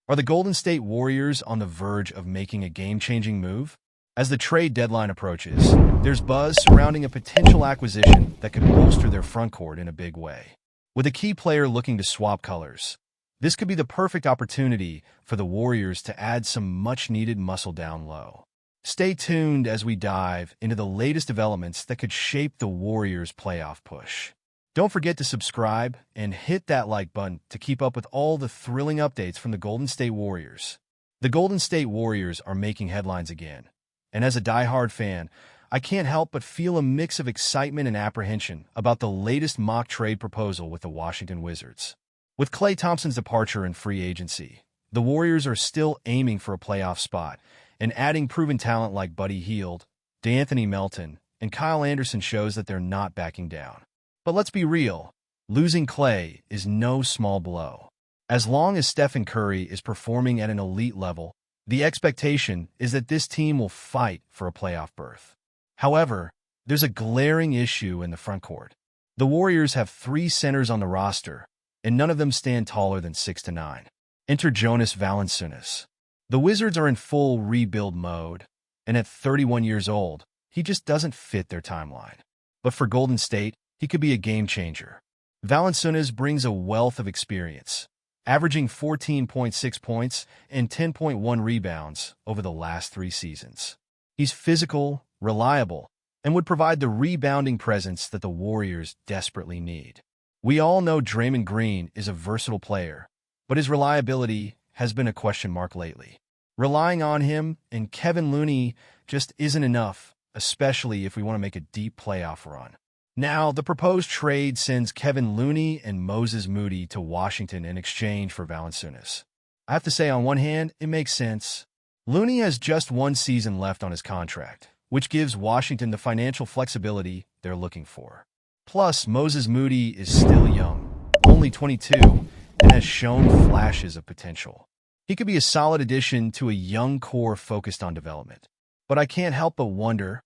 Are the Golden State Warriors on the verge of making a game-changing move? As the trade deadline approaches, there's buzz surrounding a potential acquisition that could bolster their frontcourt in a big way. With a key player looking to swap colors, this could be the perfect opportunity for the Warriors to add some much-needed muscle down low. Stay tuned as we dive into the latest developments that could shape the Warriors' playoff push. Don't forget to subscribe and hit that like button to keep up with all the thrilling updates from the Golden State Warriors. The Golden State Warriors are making headlines again, and as a diehard fan, I can't help but feel a mix of excitement and apprehension about the latest mock trade proposal with the Washington Wizards. With Klay Thompson's departure and free agency, the Warriors are still aiming for a playoff spot, and adding proven talent like Buddy Hield, DeAnthony Melton, and Kyle Anderson shows that they're not backing down. But let's be real, losing Klay is no small blow. As long as Stephen Curry is performing at an elite level, the expectation is that this team will fight for a playoff berth. However, there's a glaring issue in the frontcourt. The Warriors have 3 centers on the roster, and none of them stand taller than 6'9". Enter Jonas Valanciunas. The Wizards are in full rebuild mode, and at 31 years old, he just doesn't fit their timeline. But for Golden State, he could be a game-changer. Valanciunas brings a wealth of experience, averaging 14.6 points and 10.1 rebounds over the last 3 seasons. He's physical, reliable, and would provide the rebounding presence that the Warriors desperately need. We all know Draymond Green is a versatile player, but his reliability has been a question mark lately. Relying on him and Kevin Looney just isn't enough, especially if we want to make a deep playoff run. Now, the proposed trade sends Kevin Looney and Moses Moody to Washington in exchange for Valanciunas. I have to say, on one hand, it makes sense. Looney has just 1 season left on his contract, which gives Washington the financial flexibility they're looking for. Plus, Moses Moody is still young, only 22, and has shown flashes of potential. He could be a solid addition to a young core focused on development. But I can't help but wonder,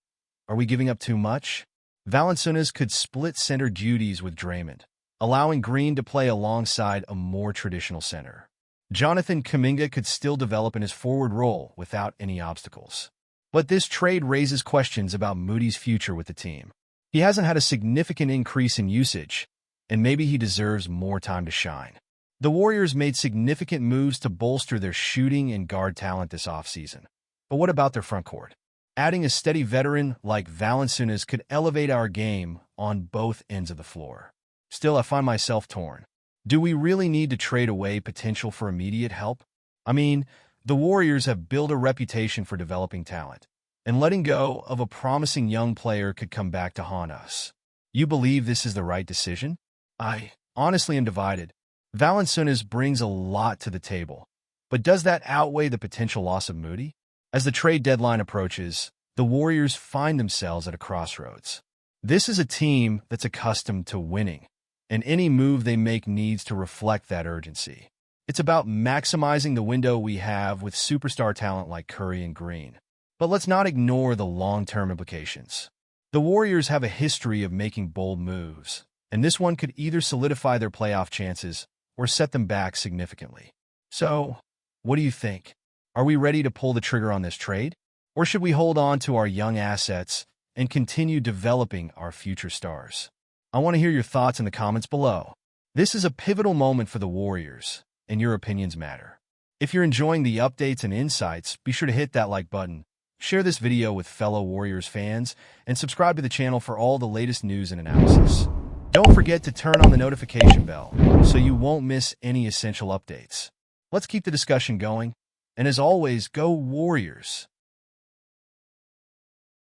are we giving up too much? Valanciunas could split center duties with Draymond, allowing Green to play alongside a more traditional center. Jonathan Kuminga could still develop in his forward role without any obstacles. But this trade raises questions about Moody's future with the team. He hasn't had a significant increase in usage, and maybe he deserves more time to shine. The Warriors made significant moves to bolster their shooting and guard talent this offseason. But what about their frontcourt? Adding a steady veteran like Valanciunas could elevate our game on both ends of the floor. Still, I find myself torn. Do we really need to trade away potential for immediate help? I mean, the Warriors have built a reputation for developing talent, and letting go of a promising young player could come back to haunt us. You believe this is the right decision? I honestly am divided. Valanciunas brings a lot to the table, but does that outweigh the potential loss of Moody? As the trade deadline approaches, the Warriors find themselves at a crossroads. This is a team that's accustomed to winning, and any move they make needs to reflect that urgency. It's about maximizing the window we have with superstar talent like Curry and Green. But let's not ignore the long-term implications. The Warriors have a history of making bold moves, and this one could either solidify their playoff chances or set them back significantly. So, what do you think? Are we ready to pull the trigger on this trade? Or should we hold on to our young assets and continue developing our future stars? I want to hear your thoughts in the comments below. This is a pivotal moment for the Warriors, and your opinions matter. If you're enjoying the updates and insights, be sure to hit that like button, share this video with fellow Warriors fans, and subscribe to the channel for all the latest news and analysis. Don't forget to turn on the notification bell so you won't miss any essential updates. Let's keep the discussion going. And as always, go Warriors!